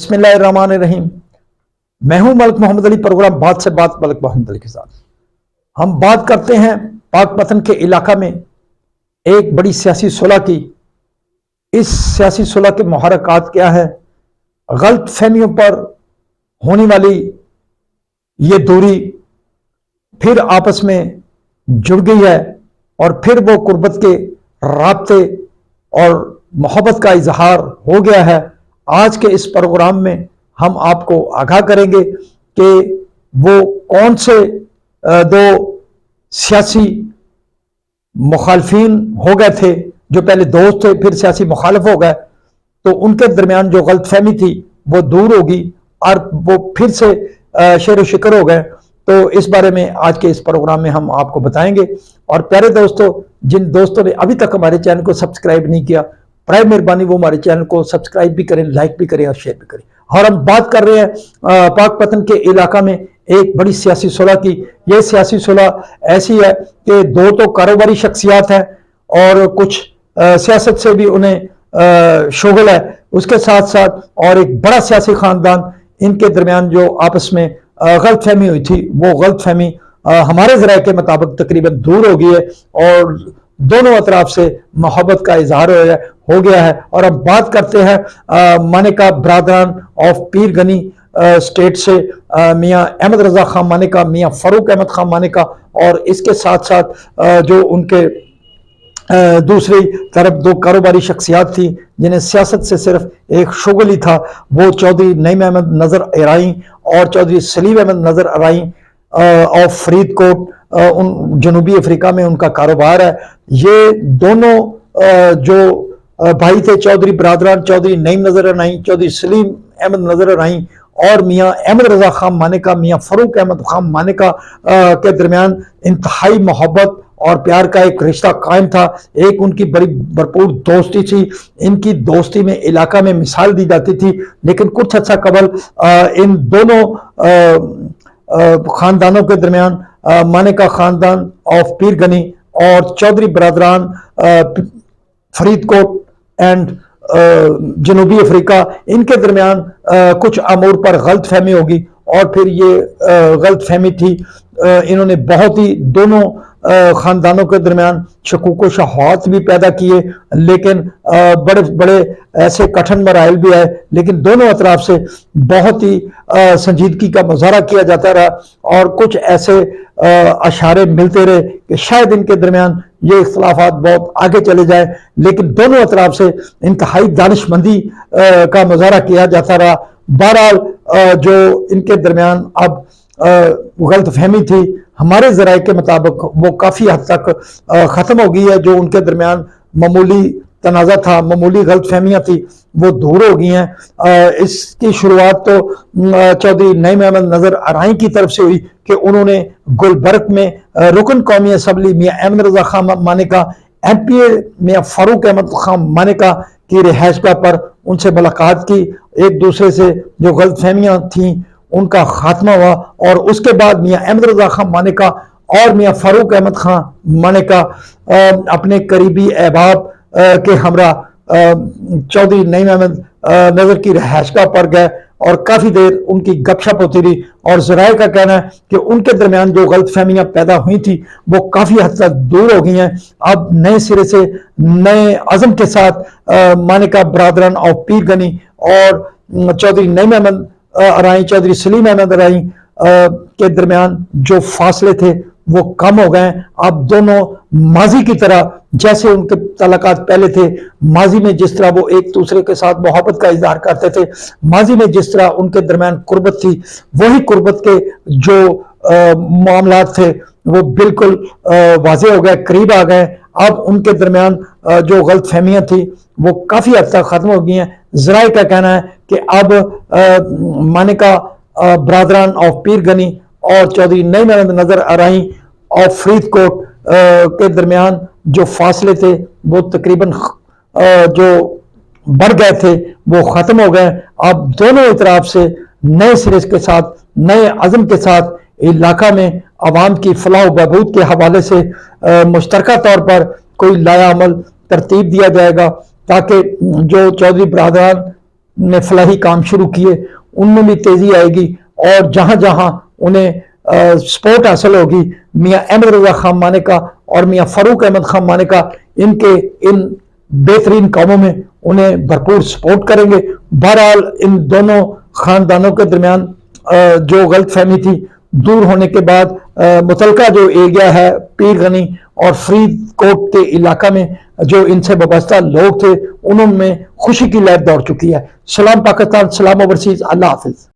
बिस्मिल्लाहिर्रहमानिर्रहीम। मैं हूं मलिक मोहम्मद अली, प्रोग्राम बात से बात मलिक मोहम्मद अली के साथ। हम बात करते हैं पाक पतन के इलाका में एक बड़ी सियासी सुलह की। इस सियासी सुलह के मुहर्रिकात क्या है, गलत फहमियों पर होने वाली ये दूरी फिर आपस में जुड़ गई है और फिर वो कुर्बत के राब्ते और मोहब्बत का इजहार हो गया है। आज के इस प्रोग्राम में हम आपको आगाह करेंगे कि वो कौन से दो सियासी मुखालफिन हो गए थे, जो पहले दोस्त थे फिर सियासी मुखालिफ हो गए, तो उनके दरमियान जो गलत फहमी थी वो दूर होगी और वो फिर से शेर व शिकर हो गए। तो इस बारे में आज के इस प्रोग्राम में हम आपको बताएंगे। और प्यारे दोस्तों, जिन दोस्तों ने अभी तक हमारे चैनल को सब्सक्राइब नहीं किया, बड़ी मेहरबानी वो हमारे चैनल को सब्सक्राइब भी करें, लाइक भी करें और शेयर भी करें। और हम बात कर रहे हैं पाक पतन के इलाका में एक बड़ी सियासी सुलह की। ये सियासी सुलह ऐसी है कि दो तो कारोबारी शख्सियात हैं और कुछ सियासत से भी उन्हें शुगल है, उसके साथ साथ और एक बड़ा सियासी खानदान, इनके दरमियान जो आपस में गलत फहमी हुई थी वो गलत फहमी हमारे ज़राए के मुताबिक तकरीबन दूर हो गई है और दोनों अतराफ से मोहब्बत का इजहार हो गया है। और हम बात करते हैं मानेका ब्रादरान ऑफ पीर गनी स्टेट से मियाँ अहमद रजा खान मानेका, मियाँ फ़ारूक अहमद खान मानेका, और इसके साथ साथ जो उनके दूसरी तरफ दो कारोबारी शख्सियात थी जिन्हें सियासत से सिर्फ एक शुगल ही था, वो चौधरी नईम अहमद नज़र अराई और चौधरी सलीम अहमद नज़र अराई ऑफ फरीदकोट, उन जनूबी अफ्रीका में उनका कारोबार है। ये दोनों जो भाई थे, चौधरी बरादरान, चौधरी नईम नज़र अराई, चौधरी सलीम अहमद नज़र अराई और मियाँ अहमद रजा खान मानेका, मियाँ फ़ारूक अहमद खान मानेका के दरमियान इंतहाई मोहब्बत और प्यार का एक रिश्ता कायम था। एक उनकी बड़ी भरपूर दोस्ती थी, इनकी दोस्ती में इलाका में मिसाल दी जाती थी। लेकिन कुछ अच्छा कबल इन दोनों खानदानों के दरमियान मानेका खानदान ऑफ पीर गनी और चौधरी बरादरान फरीदकोट एंड जनूबी अफ्रीका, इनके दरमियान कुछ अमूर पर गलत फहमी होगी और फिर ये गलत फहमी थी। इन्होंने बहुत ही दोनों खानदानों के दरमियान शकूक व शहावत भी पैदा किए, लेकिन बड़े बड़े ऐसे कठिन मराइल भी आए, लेकिन दोनों अतराफ से बहुत ही संजीदगी का मुजाहरा किया जाता रहा और कुछ ऐसे अशारे मिलते रहे कि शायद इनके दरमियान ये इख्तलाफात बहुत आगे चले जाए, लेकिन दोनों अतराफ से इंतहाई दानिशमंदी का मुजाहरा किया जाता रहा। बहरहाल जो इनके दरमियान अब गलत फहमी थी हमारे ज़राए के मुताबिक वो काफ़ी हद तक ख़त्म हो गई है। जो उनके दरमियान मामूली तनाज़ा था, मामूली गलत फहमियाँ थी, वो दूर हो गई हैं। इसकी शुरुआत तो चौधरी नईम अहमद नज़र अराई की तरफ से हुई कि उन्होंने गुलबर्ग में रुकन कौमी असम्बली मियाँ अहमद रजा खान मानेका, MPA मियाँ फ़ारूक अहमद खान मानेका की रिहाइशगाह पर उनसे मुलाकात की। एक दूसरे से जो गलत फहमियाँ थीं उनका खात्मा हुआ और उसके बाद मियाँ अहमद रजा खान मानेका और मियाँ फ़ारूक अहमद खान मानेका अपने करीबी अहबाब के हमरा चौधरी नईम अहमद नज़र की रिहाइशगाह पर गए और काफ़ी देर उनकी गपशप होती रही। और ज़राए का कहना है कि उनके दरमियान जो गलत फहमियाँ पैदा हुई थी वो काफ़ी हद तक दूर हो गई हैं। अब नए सिरे से नए अज़म के साथ मानेका ब्रादरान ऑफ पीर गनी और चौधरी नईम अहमद अराई, चौधरी सलीम अहमद अराई के दरमियान जो फासले थे वो कम हो गए। अब दोनों माजी की तरह जैसे उनके तलाकात पहले थे, माजी में जिस तरह वो एक दूसरे के साथ मोहब्बत का इजहार करते थे, माजी में जिस तरह उनके दरमियान कुर्बत थी, वही कुर्बत के जो मामलात थे वो बिल्कुल वाज़ेह हो गए, करीब आ गए। अब उनके दरमियान जो गलत फहमियाँ थी वो काफ़ी हद तक ख़त्म हो गई हैं। ज़राए का कहना है कि अब मानेका ब्रादरान ऑफ पीर गनी और चौधरी नईम अहमद नज़र अराई और फरीदकोट के दरमियान जो फासले थे वो तकरीबन जो बढ़ गए थे वो ख़त्म हो गए। अब दोनों इतराफ से नए सिरे के साथ, नए अज़म के साथ इलाका में अवाम की फलाह बहबूद के हवाले से मुश्तरका तौर पर कोई लाया अमल तरतीब दिया जाएगा ताकि जो चौधरी बरादरान نے فلاحی کام شروع کیے ان میں بھی تیزی آئے گی، اور جہاں جہاں انہیں سپورٹ حاصل ہوگی میاں احمد رضا خان مانیکا اور میاں فاروق احمد خان مانیکا ان کے ان بہترین کاموں میں انہیں بھرپور سپورٹ کریں گے۔ بہرحال ان دونوں خاندانوں کے درمیان جو غلط فہمی تھی دور ہونے کے بعد متعلقہ جو ایریا ہے پیر غنی اور فرید کوٹ کے علاقہ میں جو ان سے وابستہ لوگ تھے انہوں میں خوشی کی لہر دوڑ چکی ہے۔ سلام پاکستان، سلام اوورسیز، اللہ حافظ۔